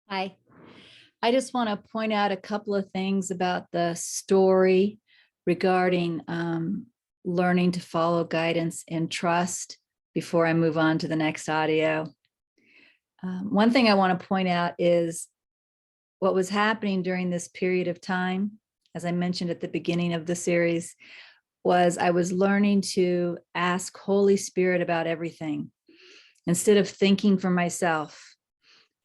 Hi. I just want to point out a couple of things about the story regarding learning to follow guidance and trust before I move on to the next audio. One thing I want to point out is what was happening during this period of time, as I mentioned at the beginning of the series, was I was learning to ask Holy Spirit about everything instead of thinking for myself.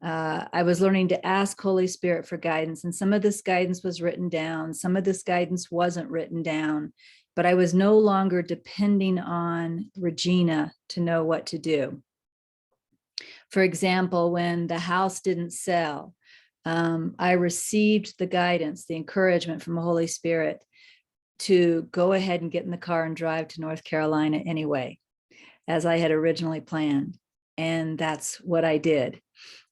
I was learning to ask Holy Spirit for guidance, and some of this guidance was written down. Some of this guidance wasn't written down, but I was no longer depending on Regina to know what to do. For example, when the house didn't sell, I received the guidance, the encouragement from the Holy Spirit to go ahead and get in the car and drive to North Carolina anyway, as I had originally planned. And that's what I did.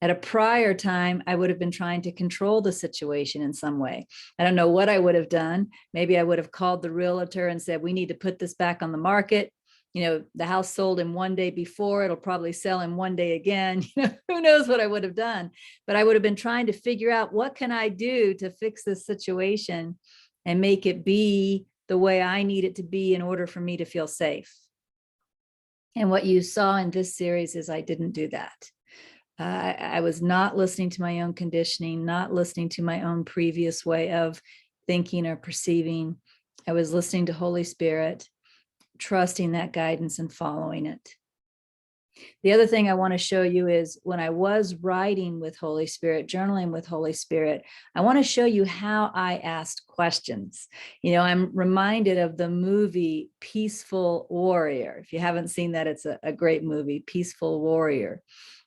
At a prior time, I would have been trying to control the situation in some way. I don't know what I would have done. Maybe I would have called the realtor and said, we need to put this back on the market. You know, the house sold in one day before, it'll probably sell in one day again. Who knows what I would have done, but I would have been trying to figure out what can I do to fix this situation and make it be the way I need it to be in order for me to feel safe. And what you saw in this series is I didn't do that. I was not listening to my own conditioning, not listening to my own previous way of thinking or perceiving. I was listening to Holy Spirit, trusting that guidance and following it. The other thing I want to show you is when I was writing with Holy Spirit, journaling with Holy Spirit, I want to show you how I asked questions. You know, I'm reminded of the movie Peaceful Warrior. If you haven't seen that, it's a great movie, Peaceful Warrior.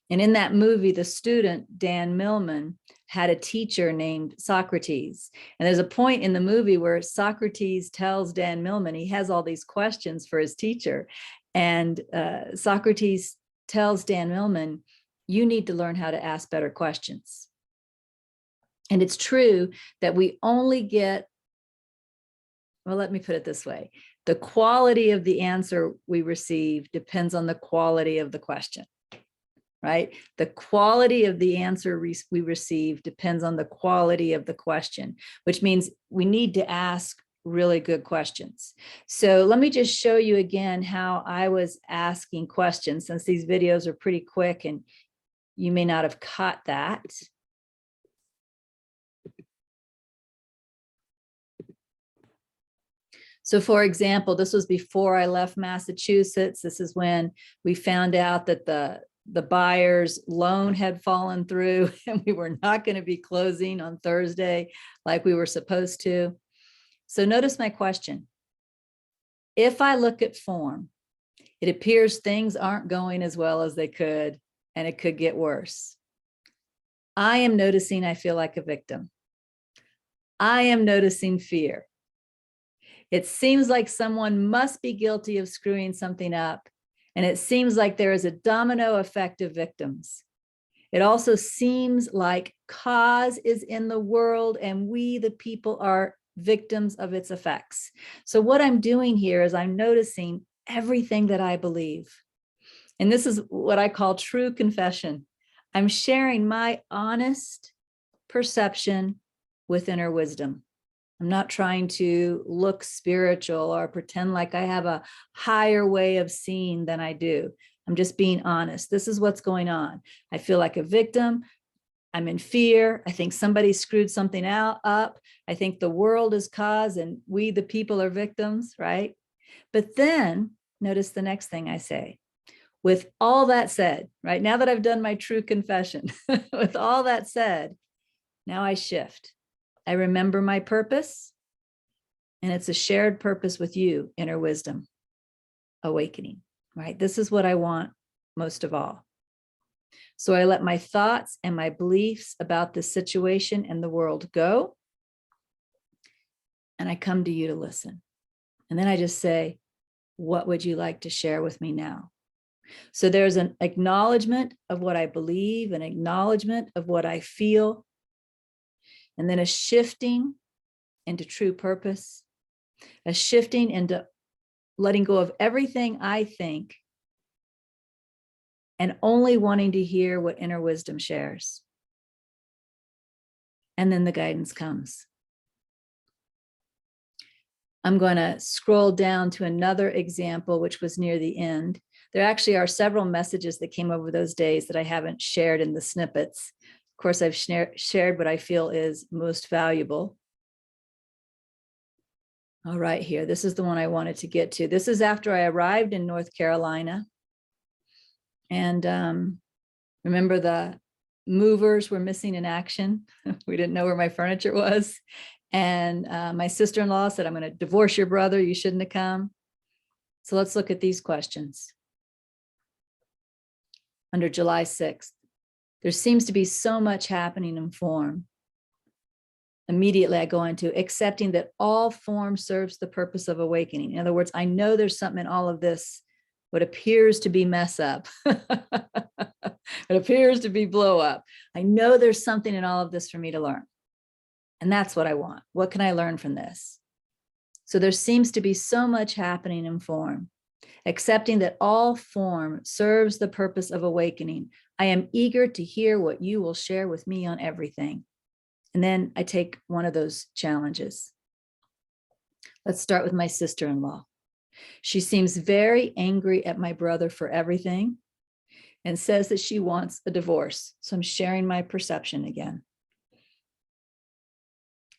And in that movie, the student, Dan Millman, had a teacher named Socrates. And there's a point in the movie where Socrates tells Dan Millman, he has all these questions for his teacher. And Socrates tells Dan Millman, you need to learn how to ask better questions. And it's true that we only get, well, let me put it this way. The quality of the answer we receive depends on the quality of the question. Right? The quality of the answer we receive depends on the quality of the question, which means we need to ask really good questions. So let me just show you again how I was asking questions, since these videos are pretty quick and you may not have caught that. So for example, this was before I left Massachusetts. This is when we found out that the buyer's loan had fallen through and we were not going to be closing on Thursday like we were supposed to. So notice my question. If I look at form, it appears things aren't going as well as they could, and it could get worse. I am noticing I feel like a victim. I am noticing fear. It seems like someone must be guilty of screwing something up. And it seems like there is a domino effect of victims. It also seems like cause is in the world and we, the people, are victims of its effects. So what I'm doing here is I'm noticing everything that I believe. And this is what I call true confession. I'm sharing my honest perception with inner wisdom. I'm not trying to look spiritual or pretend like I have a higher way of seeing than I do. I'm just being honest. This is what's going on. I feel like a victim. I'm in fear. I think somebody screwed something up. I think the world is cause and we, the people, are victims, right? But then notice the next thing I say. With all that said, right, now that I've done my true confession, with all that said, now I shift. I remember my purpose, and it's a shared purpose with you, inner wisdom, awakening, right? This is what I want most of all. So I let my thoughts and my beliefs about the situation and the world go, and I come to you to listen. And then I just say, what would you like to share with me now? So there's an acknowledgement of what I believe, an acknowledgement of what I feel, and then a shifting into true purpose, a shifting into letting go of everything I think and only wanting to hear what inner wisdom shares. And then the guidance comes. I'm going to scroll down to another example, which was near the end. There actually are several messages that came over those days that I haven't shared in the snippets. Of course, I've shared what I feel is most valuable. All right, here, this is the one I wanted to get to. This is after I arrived in North Carolina. And remember, the movers were missing in action. We didn't know where my furniture was. And my sister-in-law said, I'm going to divorce your brother. You shouldn't have come. So let's look at these questions. Under July 6th, there seems to be so much happening in form. Immediately I go into accepting that all form serves the purpose of awakening. In other words, I know there's something in all of this, what appears to be mess up. It appears to be blow up. I know there's something in all of this for me to learn. And that's what I want. What can I learn from this? So there seems to be so much happening in form. Accepting that all form serves the purpose of awakening, I am eager to hear what you will share with me on everything. And then I take one of those challenges. Let's start with my sister-in-law. She seems very angry at my brother for everything and says that she wants a divorce. So I'm sharing my perception again.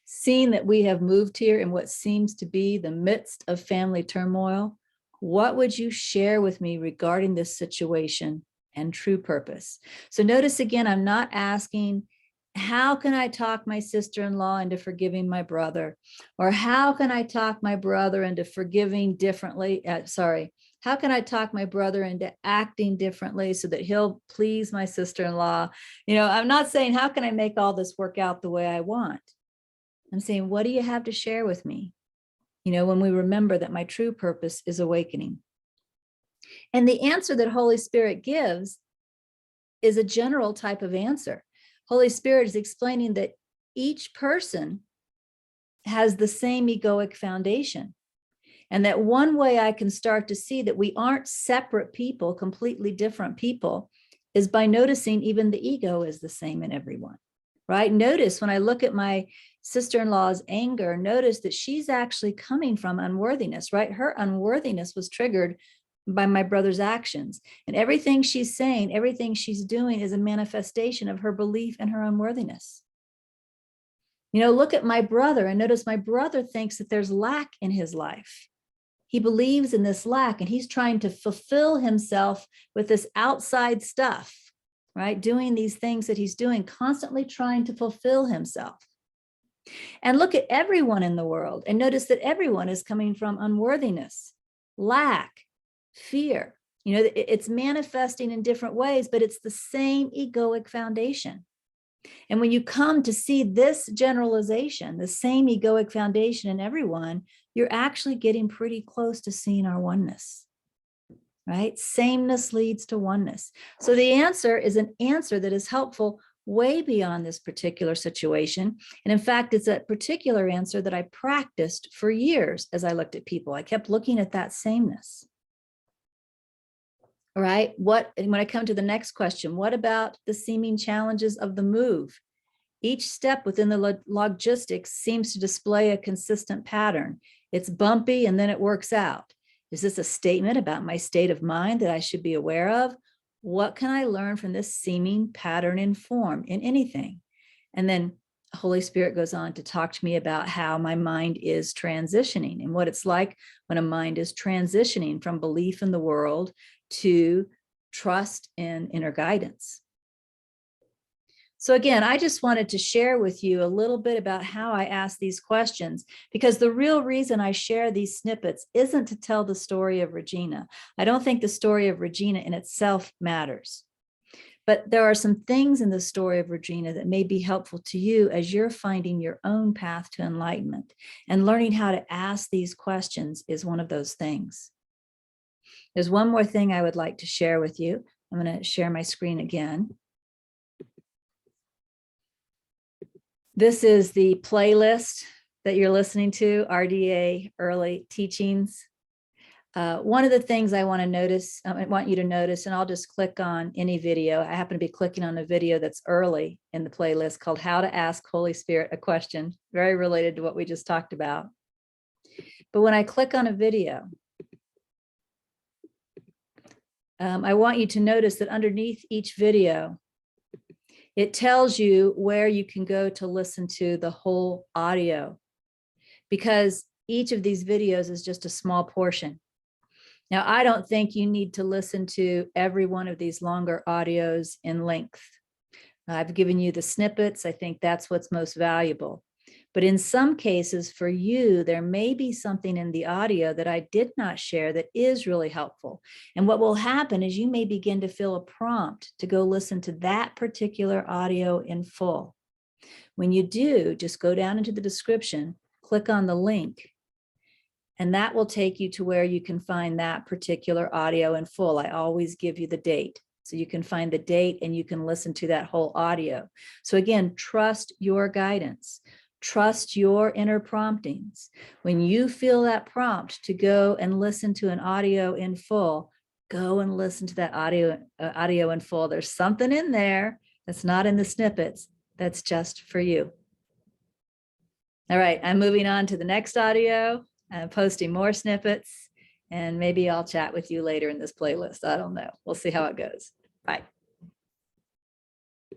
Seeing that we have moved here in what seems to be the midst of family turmoil, what would you share with me regarding this situation and true purpose? So notice again, I'm not asking, how can I talk my sister-in-law into forgiving my brother? Or how can I talk my brother into forgiving differently? How can I talk my brother into acting differently so that he'll please my sister-in-law? I'm not saying, how can I make all this work out the way I want? I'm saying, what do you have to share with me? When we remember that my true purpose is awakening. And the answer that Holy Spirit gives is a general type of answer. Holy Spirit is explaining that each person has the same egoic foundation. And that one way I can start to see that we aren't separate people, completely different people, is by noticing even the ego is the same in everyone, right? Notice when I look at my sister-in-law's anger, notice that she's actually coming from unworthiness, right? Her unworthiness was triggered by my brother's actions. And everything she's saying, everything she's doing is a manifestation of her belief in her unworthiness. Look at my brother and notice my brother thinks that there's lack in his life. He believes in this lack and he's trying to fulfill himself with this outside stuff, right? Doing these things that he's doing, constantly trying to fulfill himself. And look at everyone in the world and notice that everyone is coming from unworthiness, lack, fear. It's manifesting in different ways, but it's the same egoic foundation. And when you come to see this generalization, the same egoic foundation in everyone, you're actually getting pretty close to seeing our oneness, right? Sameness leads to oneness. So the answer is an answer that is helpful way beyond this particular situation. And in fact, it's a particular answer that I practiced for years as I looked at people. I kept looking at that sameness. All right, when I come to the next question, what about the seeming challenges of the move? Each step within the logistics seems to display a consistent pattern. It's bumpy and then it works out. Is this a statement about my state of mind that I should be aware of? What can I learn from this seeming pattern in form in anything? And then Holy Spirit goes on to talk to me about how my mind is transitioning and what it's like when a mind is transitioning from belief in the world to trust in inner guidance. So again, I just wanted to share with you a little bit about how I ask these questions, because the real reason I share these snippets isn't to tell the story of Regina. I don't think the story of Regina in itself matters. But there are some things in the story of Regina that may be helpful to you as you're finding your own path to enlightenment. And learning how to ask these questions is one of those things. There's one more thing I would like to share with you. I'm going to share my screen again. This is the playlist that you're listening to, RDA Early Teachings. One of the things I want you to notice, and I'll just click on any video. I happen to be clicking on a video that's early in the playlist called How to Ask Holy Spirit a Question, very related to what we just talked about. But when I click on a video, I want you to notice that underneath each video, it tells you where you can go to listen to the whole audio, because each of these videos is just a small portion. Now, I don't think you need to listen to every one of these longer audios in length. I've given you the snippets. I think that's what's most valuable. But in some cases for you, there may be something in the audio that I did not share that is really helpful. And what will happen is you may begin to feel a prompt to go listen to that particular audio in full. When you do, just go down into the description, click on the link, and that will take you to where you can find that particular audio in full. I always give you the date, so you can find the date and you can listen to that whole audio. So again, trust your guidance, trust your inner promptings. When you feel that prompt to go and listen to an audio in full, go and listen to that audio in full. There's something in there that's not in the snippets that's just for you. All right, I'm moving on to the next audio. I'm posting more snippets, and maybe I'll chat with you later in this playlist. I don't know. We'll see how it goes. Bye.